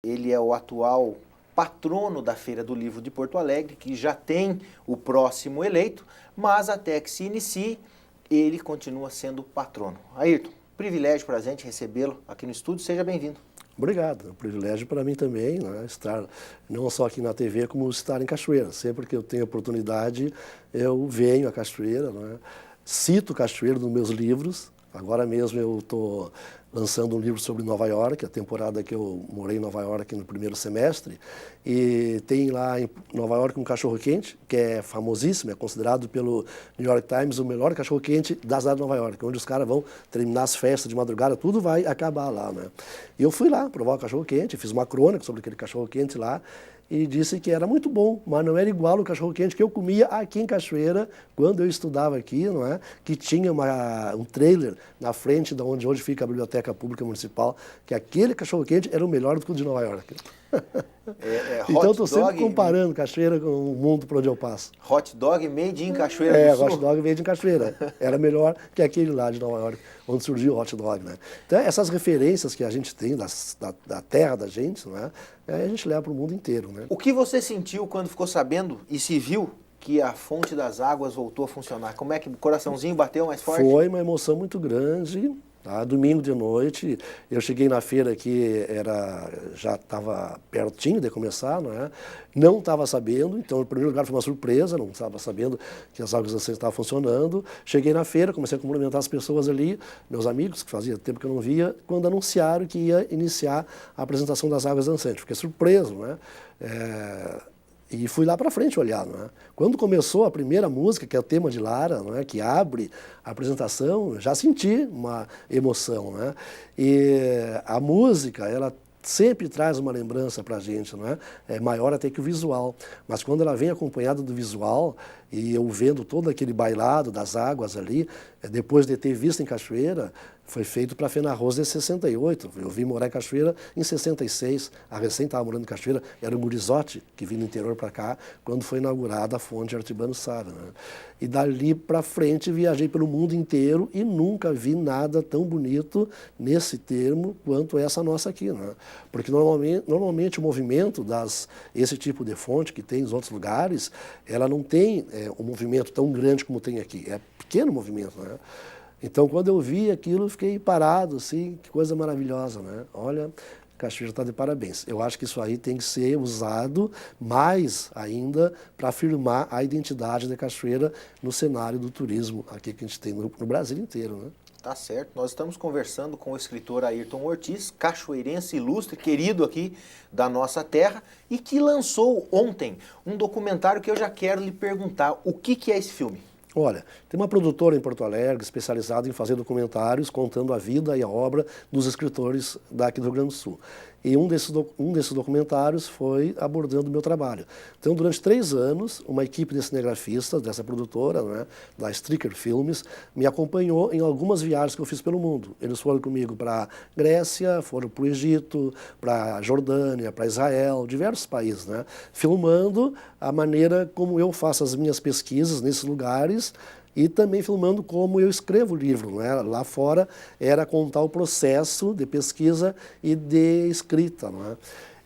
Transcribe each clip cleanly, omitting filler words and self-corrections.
Ele é o atual patrono da Feira do Livro de Porto Alegre, que já tem o próximo eleito, mas até que se inicie, ele continua sendo patrono. Ayrton, privilégio para a gente recebê-lo aqui no estúdio, seja bem-vindo. Obrigado, é um privilégio para mim também, né, estar não só aqui na TV, como estar em Cachoeira. Sempre que eu tenho oportunidade, eu venho a Cachoeira, né, cito Cachoeira nos meus livros. Agora mesmo eu estou lançando um livro sobre Nova York, a temporada que eu morei em Nova York no primeiro semestre, e tem lá em Nova York um cachorro-quente, que é famosíssimo, é considerado pelo New York Times o melhor cachorro-quente da cidade de Nova York, onde os caras vão terminar as festas de madrugada, tudo vai acabar lá, né? E eu fui lá provar o cachorro-quente, fiz uma crônica sobre aquele cachorro-quente lá, e disse que era muito bom, mas não era igual o cachorro-quente que eu comia aqui em Cachoeira, quando eu estudava aqui, não é? Que tinha um trailer na frente de onde hoje fica a Biblioteca Pública Municipal, que aquele cachorro-quente era o melhor do que o de Nova York. Então estou sempre comparando Cachoeira com o mundo por onde eu passo. Hot dog made in Cachoeira do Sul? Hot dog made in Cachoeira. Era melhor que aquele lá de Nova York, onde surgiu o hot dog, né? Então essas referências que a gente tem da terra da gente, né? A gente leva para o mundo inteiro, né? O que você sentiu quando ficou sabendo e se viu que a fonte das águas voltou a funcionar? Como é que o coraçãozinho bateu mais forte? Foi uma emoção muito grande. Tá? Domingo de noite, eu cheguei na feira que já estava pertinho de começar, não estava sabendo, então, em primeiro lugar, foi uma surpresa, não estava sabendo que as águas nascentes estavam funcionando. Cheguei na feira, comecei a cumprimentar as pessoas ali, meus amigos, que fazia tempo que eu não via, quando anunciaram que ia iniciar a apresentação das águas nascentes. Fiquei surpreso, né? E fui lá para frente olhar, né? Quando começou a primeira música, que é o tema de Lara, né, que abre a apresentação, já senti uma emoção, né? E a música, ela sempre traz uma lembrança para a gente, não é? É maior até que o visual. Mas quando ela vem acompanhada do visual, e eu vendo todo aquele bailado das águas ali, depois de ter visto em Cachoeira, foi feito para a Fena Rosa em 68. Eu vim morar em Cachoeira em 66. A recém estava morando em Cachoeira, era o Murizotti, que vinha do interior para cá, quando foi inaugurada a fonte Artibano Sara, né? E dali para frente viajei pelo mundo inteiro e nunca vi nada tão bonito nesse termo quanto essa nossa aqui, né? Porque normalmente o movimento esse tipo de fonte que tem em outros lugares, ela não tem um movimento tão grande como tem aqui. É pequeno movimento, né? Então, quando eu vi aquilo, eu fiquei parado, assim, que coisa maravilhosa, né? Olha, Cachoeira está de parabéns. Eu acho que isso aí tem que ser usado mais ainda para afirmar a identidade da Cachoeira no cenário do turismo aqui que a gente tem no Brasil inteiro, né? Tá certo. Nós estamos conversando com o escritor Ayrton Ortiz, cachoeirense ilustre, querido aqui da nossa terra, e que lançou ontem um documentário que eu já quero lhe perguntar. O que é esse filme? Olha, tem uma produtora em Porto Alegre especializada em fazer documentários contando a vida e a obra dos escritores daqui do Rio Grande do Sul. E um desses documentários foi abordando o meu trabalho. Então, durante 3 anos, uma equipe de cinegrafistas dessa produtora, né, da Stricker Filmes, me acompanhou em algumas viagens que eu fiz pelo mundo. Eles foram comigo para Grécia, foram para o Egito, para Jordânia, para Israel, diversos países, né, filmando a maneira como eu faço as minhas pesquisas nesses lugares, e também filmando como eu escrevo o livro, né? Lá fora era contar o processo de pesquisa e de escrita, não é?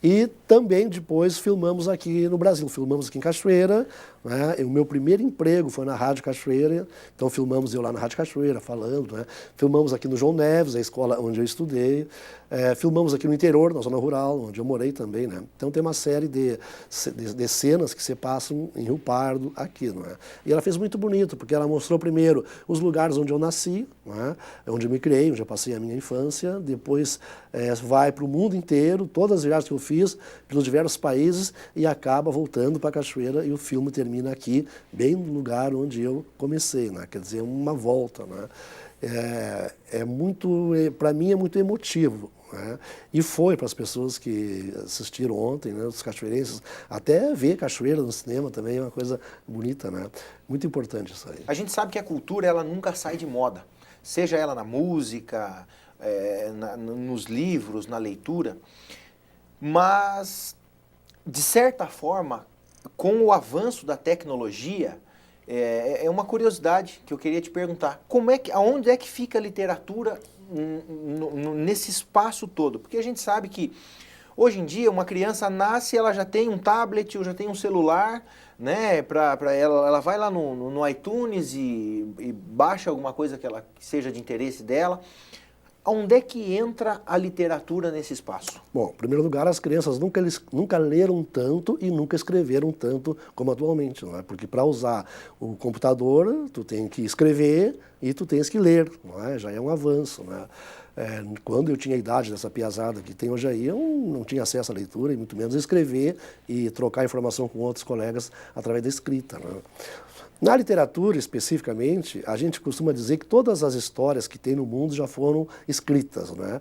E também depois filmamos aqui no Brasil, filmamos aqui em Cachoeira, né? O meu primeiro emprego foi na Rádio Cachoeira, então filmamos eu lá na Rádio Cachoeira falando, né? Filmamos aqui no João Neves, a escola onde eu estudei, filmamos aqui no interior, na zona rural, onde eu morei também, né? Então tem uma série de cenas que se passam em Rio Pardo, aqui, não é? E ela fez muito bonito, porque ela mostrou primeiro os lugares onde eu nasci, não é? Onde eu me criei, onde eu passei a minha infância, depois vai para o mundo inteiro, todas as viagens que eu fiz, pelos diversos países, e acaba voltando para a Cachoeira, e o filme termina aqui, bem no lugar onde eu comecei, né? Quer dizer, uma volta, né? Para mim é muito emotivo, né? E foi para as pessoas que assistiram ontem, né, os cachoeirenses, até ver Cachoeira no cinema também é uma coisa bonita, né? Muito importante isso aí. A gente sabe que a cultura, ela nunca sai de moda, seja ela na música, nos livros, na leitura, mas, de certa forma, com o avanço da tecnologia, é uma curiosidade que eu queria te perguntar. Aonde é que fica a literatura nesse espaço todo? Porque a gente sabe que Hoje em dia, uma criança nasce, ela já tem um tablet ou já tem um celular, né? Ela vai lá no iTunes e baixa alguma coisa que seja de interesse dela. Onde é que entra a literatura nesse espaço? Bom, em primeiro lugar, as crianças nunca leram tanto e nunca escreveram tanto como atualmente, não é? Porque para usar o computador, tu tem que escrever e tu tens que ler, não é? Já é um avanço, não é? Quando eu tinha a idade dessa piazada que tem hoje aí, eu não tinha acesso à leitura e muito menos a escrever e trocar informação com outros colegas através da escrita, não é? Na literatura, especificamente, a gente costuma dizer que todas as histórias que tem no mundo já foram escritas, né?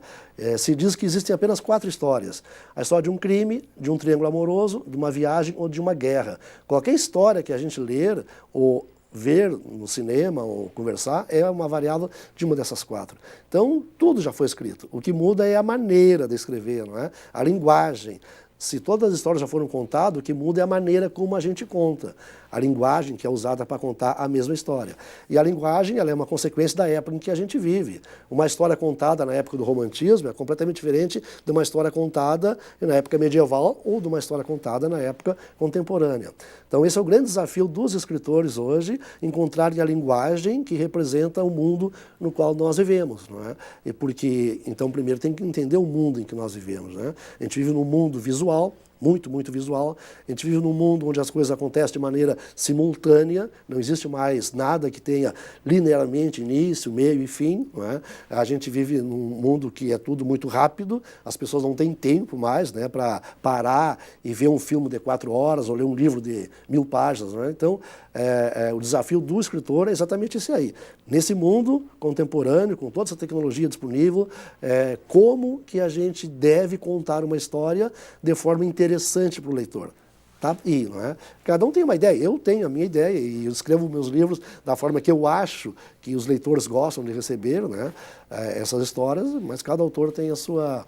Se diz que existem apenas 4 histórias. A história de um crime, de um triângulo amoroso, de uma viagem ou de uma guerra. Qualquer história que a gente ler ou ver no cinema ou conversar é uma variável de uma dessas 4. Então, tudo já foi escrito. O que muda é a maneira de escrever, não é? A linguagem. Se todas as histórias já foram contadas, o que muda é a maneira como a gente conta. A linguagem que é usada para contar a mesma história. E a linguagem ela é uma consequência da época em que a gente vive. Uma história contada na época do romantismo é completamente diferente de uma história contada na época medieval ou de uma história contada na época contemporânea. Então esse é o grande desafio dos escritores hoje, encontrarem a linguagem que representa o mundo no qual nós vivemos, não é? E porque, então, primeiro tem que entender o mundo em que nós vivemos, né? A gente vive num mundo visual, muito visual. A gente vive num mundo onde as coisas acontecem de maneira simultânea, não existe mais nada que tenha linearmente início, meio e fim, não é? A gente vive num mundo que é tudo muito rápido, as pessoas não têm tempo mais, né, para parar e ver um filme de 4 horas ou ler um livro de 1000 páginas, não é? Então, o desafio do escritor é exatamente esse aí. Nesse mundo contemporâneo, com toda essa tecnologia disponível, como que a gente deve contar uma história de forma interessante para o leitor. Tá aí, não é? Cada um tem uma ideia, eu tenho a minha ideia e eu escrevo meus livros da forma que eu acho que os leitores gostam de receber, né? Essas histórias, mas cada autor tem a sua,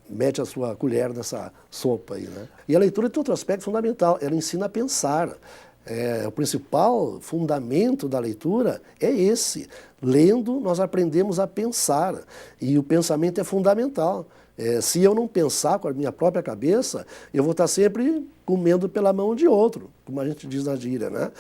mete a sua colher nessa sopa aí, né? E a leitura tem outro aspecto fundamental, ela ensina a pensar. O principal fundamento da leitura é esse. Lendo, nós aprendemos a pensar e o pensamento é fundamental. Se eu não pensar com a minha própria cabeça, eu vou estar sempre comendo pela mão de outro, como a gente diz na gíria, né?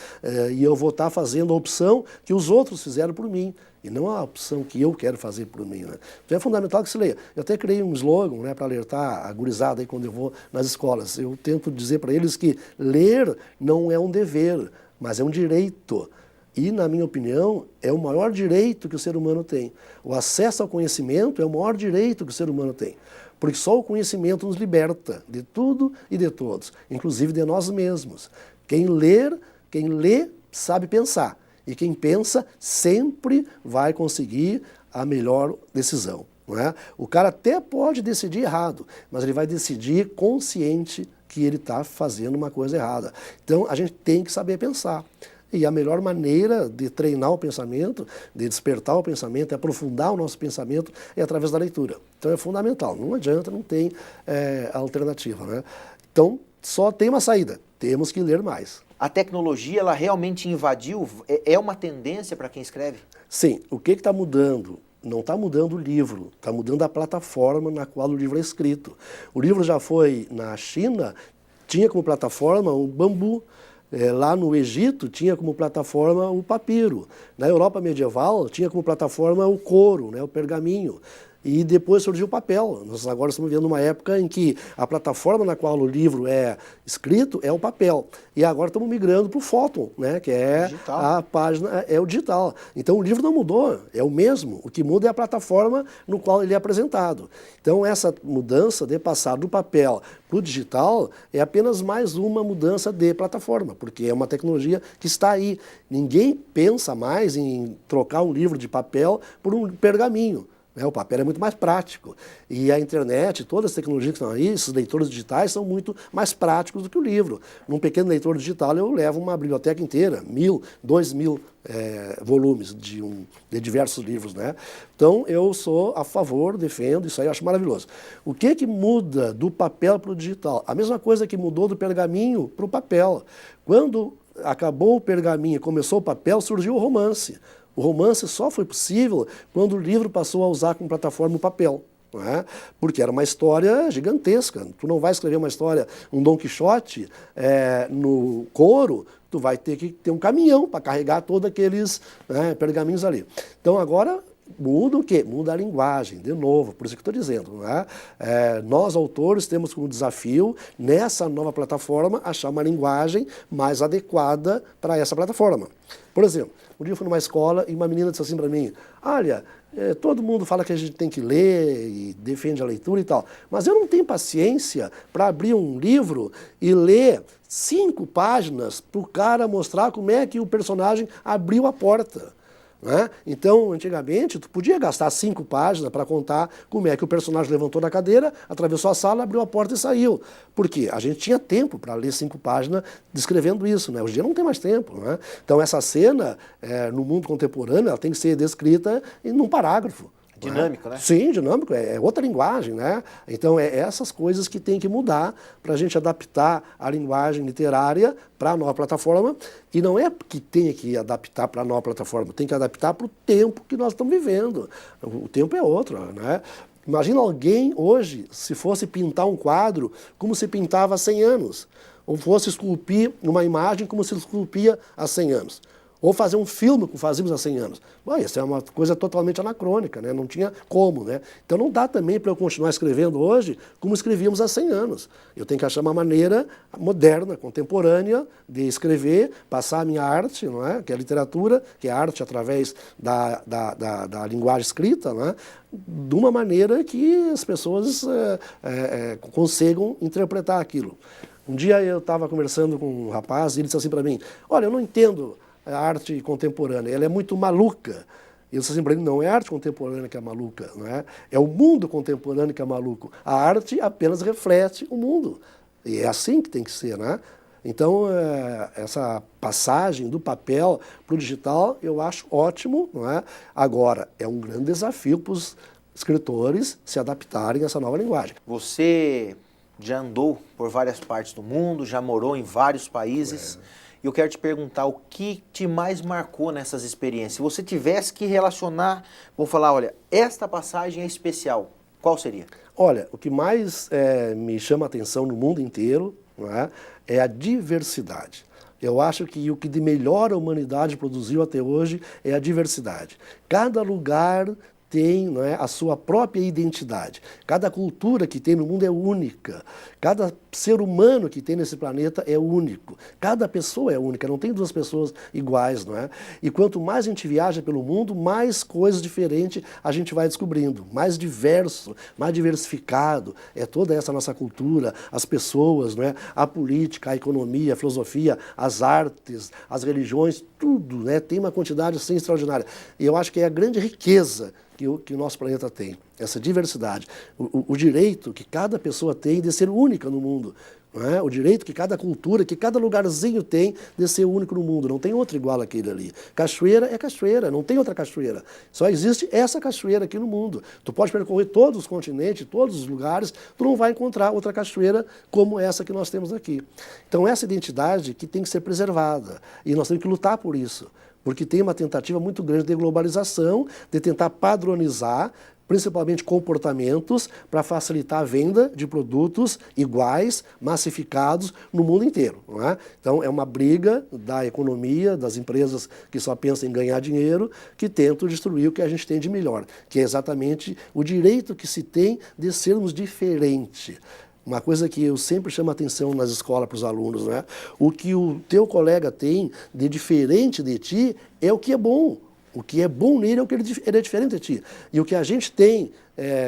E eu vou estar fazendo a opção que os outros fizeram por mim, e não a opção que eu quero fazer por mim, né? Então é fundamental que se leia. Eu até criei um slogan, né, para alertar a gurizada aí quando eu vou nas escolas. Eu tento dizer para eles que ler não é um dever, mas é um direito. E, na minha opinião, é o maior direito que o ser humano tem. O acesso ao conhecimento é o maior direito que o ser humano tem. Porque só o conhecimento nos liberta de tudo e de todos, inclusive de nós mesmos. Quem lê sabe pensar. E quem pensa sempre vai conseguir a melhor decisão, não é? O cara até pode decidir errado, mas ele vai decidir consciente que ele está fazendo uma coisa errada. Então, a gente tem que saber pensar. E a melhor maneira de treinar o pensamento, de despertar o pensamento, aprofundar o nosso pensamento é através da leitura. Então é fundamental, não adianta, não tem alternativa, né? Então só tem uma saída, temos que ler mais. A tecnologia, ela realmente invadiu? É uma tendência para quem escreve? Sim, o que está mudando? Não está mudando o livro, está mudando a plataforma na qual o livro é escrito. O livro já foi na China, tinha como plataforma o bambu. Lá no Egito tinha como plataforma o papiro. Na Europa medieval tinha como plataforma o couro, né, o pergaminho. E depois surgiu o papel. Nós agora estamos vivendo uma época em que a plataforma na qual o livro é escrito é o papel. E agora estamos migrando para o fóton, né, que é digital. A página, é o digital. Então o livro não mudou, é o mesmo. O que muda é a plataforma no qual ele é apresentado. Então essa mudança de passar do papel para o digital é apenas mais uma mudança de plataforma, porque é uma tecnologia que está aí. Ninguém pensa mais em trocar um livro de papel por um pergaminho. O papel é muito mais prático. E a internet, todas as tecnologias que estão aí, esses leitores digitais são muito mais práticos do que o livro. Num pequeno leitor digital eu levo uma biblioteca inteira, 1000, 2000 volumes de diversos livros, né? Então eu sou a favor, defendo, isso aí eu acho maravilhoso. O que muda do papel para o digital? A mesma coisa que mudou do pergaminho para o papel. Quando acabou o pergaminho e começou o papel, surgiu o romance. O romance só foi possível quando o livro passou a usar como plataforma o papel. não é? Porque era uma história gigantesca. Tu não vai escrever uma história, um Dom Quixote no couro, tu vai ter que ter um caminhão para carregar todos aqueles pergaminhos ali. Então agora muda o quê? Muda a linguagem, de novo, por isso que estou dizendo. Não é? Nós, autores, temos como desafio, nessa nova plataforma, achar uma linguagem mais adequada para essa plataforma. Por exemplo, um dia eu fui numa escola e uma menina disse assim para mim, olha, todo mundo fala que a gente tem que ler e defende a leitura e tal, mas eu não tenho paciência para abrir um livro e ler 5 páginas para o cara mostrar como é que o personagem abriu a porta. Né? Então, antigamente, tu podia gastar 5 páginas para contar como é que o personagem levantou da cadeira, atravessou a sala, abriu a porta e saiu. Por quê? A gente tinha tempo para ler 5 páginas descrevendo isso. Né? Hoje em dia não tem mais tempo. Né? Então, essa cena, no mundo contemporâneo, ela tem que ser descrita num parágrafo. Dinâmico, né? Sim, dinâmico, é outra linguagem, né? Então, essas coisas que tem que mudar para a gente adaptar a linguagem literária para a nova plataforma. E não é que tenha que adaptar para a nova plataforma, tem que adaptar para o tempo que nós estamos vivendo. O tempo é outro, né? Imagina alguém hoje, se fosse pintar um quadro como se pintava há 100 anos, ou fosse esculpir uma imagem como se esculpia há 100 anos. Ou fazer um filme como fazíamos há 100 anos. Bom, isso é uma coisa totalmente anacrônica, né? Não tinha como. Né? Então não dá também para eu continuar escrevendo hoje como escrevíamos há 100 anos. Eu tenho que achar uma maneira moderna, contemporânea de escrever, passar a minha arte, não é? Que é a literatura, que é a arte através da linguagem escrita, não é? De uma maneira que as pessoas consigam interpretar aquilo. Um dia eu estava conversando com um rapaz e ele disse assim para mim, olha, eu não entendo a arte contemporânea, ela é muito maluca. Eu disse assim para ele, não é a arte contemporânea que é maluca, não é? É o mundo contemporâneo que é maluco. A arte apenas reflete o mundo. E é assim que tem que ser, né? Então, essa passagem do papel para o digital, eu acho ótimo, não é? Agora, é um grande desafio para os escritores se adaptarem a essa nova linguagem. Você já andou por várias partes do mundo, já morou em vários países. E eu quero te perguntar o que te mais marcou nessas experiências. Se você tivesse que relacionar, vou falar, olha, esta passagem é especial, qual seria? Olha, o que mais me chama a atenção no mundo inteiro, não é a diversidade. Eu acho que o que de melhor a humanidade produziu até hoje é a diversidade. Cada lugar tem, não é, a sua própria identidade. Cada cultura que tem no mundo é única. Cada ser humano que tem nesse planeta é único. Cada pessoa é única, não tem 2 pessoas iguais, não é? E quanto mais a gente viaja pelo mundo, mais coisas diferentes a gente vai descobrindo. Mais diverso, mais diversificado é toda essa nossa cultura, as pessoas, não é? A política, a economia, a filosofia, as artes, as religiões, tudo, né? Tem uma quantidade assim extraordinária. E eu acho que é a grande riqueza que o nosso planeta tem, essa diversidade. O direito que cada pessoa tem de ser única no mundo. Não é? O direito que cada cultura, que cada lugarzinho tem de ser único no mundo. Não tem outro igual àquele ali. Cachoeira é cachoeira, não tem outra cachoeira. Só existe essa cachoeira aqui no mundo. Tu pode percorrer todos os continentes, todos os lugares, tu não vai encontrar outra cachoeira como essa que nós temos aqui. Então essa identidade que tem que ser preservada. E nós temos que lutar por isso. Porque tem uma tentativa muito grande de globalização, de tentar padronizar, principalmente comportamentos, para facilitar a venda de produtos iguais, massificados no mundo inteiro. Não é? Então é uma briga da economia, das empresas que só pensam em ganhar dinheiro, que tentam destruir o que a gente tem de melhor, que é exatamente o direito que se tem de sermos diferentes. Uma coisa que eu sempre chamo a atenção nas escolas para os alunos, né? O que o teu colega tem de diferente de ti é o que é bom. O que é bom nele é o que ele é diferente de ti. E o que a gente tem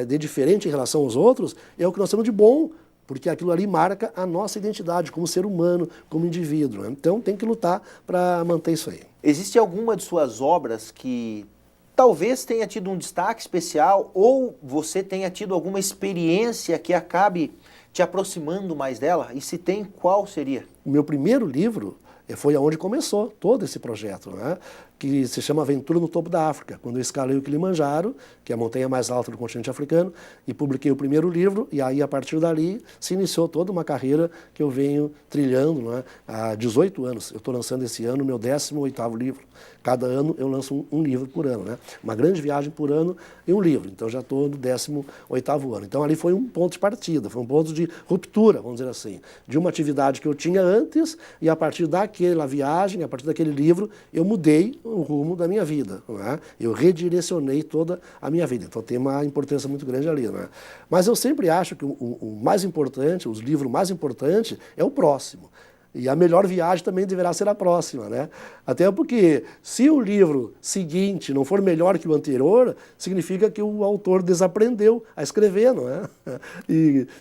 de diferente em relação aos outros é o que nós temos de bom, porque aquilo ali marca a nossa identidade como ser humano, como indivíduo. Né? Então tem que lutar para manter isso aí. Existe alguma de suas obras que talvez tenha tido um destaque especial ou você tenha tido alguma experiência que acabe te aproximando mais dela? E se tem, qual seria? O meu primeiro livro foi aonde começou todo esse projeto. Né? que se chama Aventura no Topo da África, quando eu escalei o Kilimanjaro, que é a montanha mais alta do continente africano, e publiquei o primeiro livro, e aí a partir dali se iniciou toda uma carreira que eu venho trilhando, não é? Há 18 anos. Eu estou lançando esse ano o meu 18º livro. Cada ano eu lanço um livro por ano, né? Uma grande viagem por ano e um livro. Então já estou no 18º ano. Então ali foi um ponto de partida, foi um ponto de ruptura, vamos dizer assim, de uma atividade que eu tinha antes e a partir daquela viagem, a partir daquele livro, eu mudei o rumo da minha vida, não é? Eu redirecionei toda a minha vida. Então tem uma importância muito grande ali, não é? Mas eu sempre acho que o mais importante, os livros mais importantes é o próximo. E a melhor viagem também deverá ser a próxima, né? Até porque se o livro seguinte não for melhor que o anterior, significa que o autor desaprendeu a escrever, não é?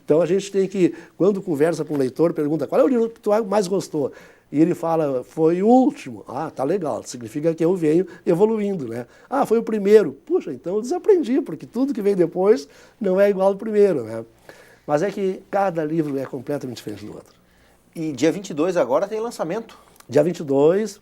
Então a gente tem que, quando conversa com o leitor, pergunta qual é o livro que tu mais gostou? E ele fala, foi o último. Ah, tá legal, significa que eu venho evoluindo, né? Ah, foi o primeiro. Puxa, então eu desaprendi, porque tudo que vem depois não é igual ao primeiro, né? Mas é que cada livro é completamente diferente do outro. E dia 22 agora tem lançamento. Dia 22,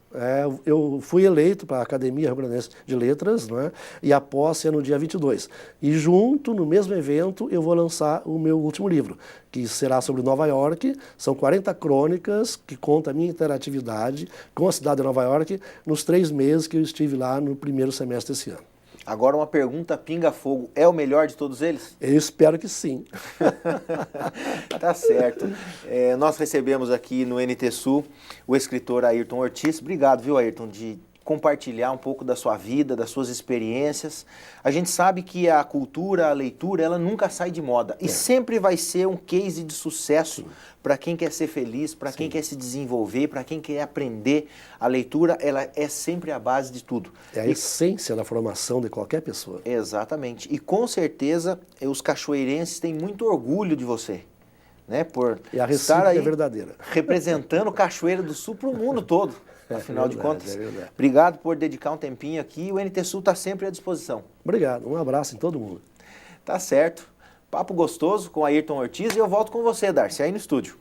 eu fui eleito para a Academia Rio Grandense de Letras, né? E a posse é no dia 22. E junto, no mesmo evento, eu vou lançar o meu último livro, que será sobre Nova York. São 40 crônicas que contam a minha interatividade com a cidade de Nova York nos 3 meses que eu estive lá no primeiro semestre desse ano. Agora uma pergunta pinga-fogo, é o melhor de todos eles? Eu espero que sim. Tá certo. Nós recebemos aqui no NT Sul o escritor Ayrton Ortiz. Obrigado, viu, Ayrton, de compartilhar um pouco da sua vida, das suas experiências. A gente sabe que a cultura, a leitura, ela nunca sai de moda. E sempre vai ser um case de sucesso para quem quer ser feliz, para quem quer se desenvolver, para quem quer aprender. A leitura, ela é sempre a base de tudo. É a essência da formação de qualquer pessoa. Exatamente. E com certeza os cachoeirenses têm muito orgulho de você, né? Por E a estar aí é verdadeira. representando Cachoeira do Sul para o mundo todo. Afinal de contas. Obrigado por dedicar um tempinho aqui. O NT Sul está sempre à disposição. Obrigado. Um abraço em todo mundo. Tá certo. Papo gostoso com Ayrton Ortiz e eu volto com você, Darcy, aí no estúdio.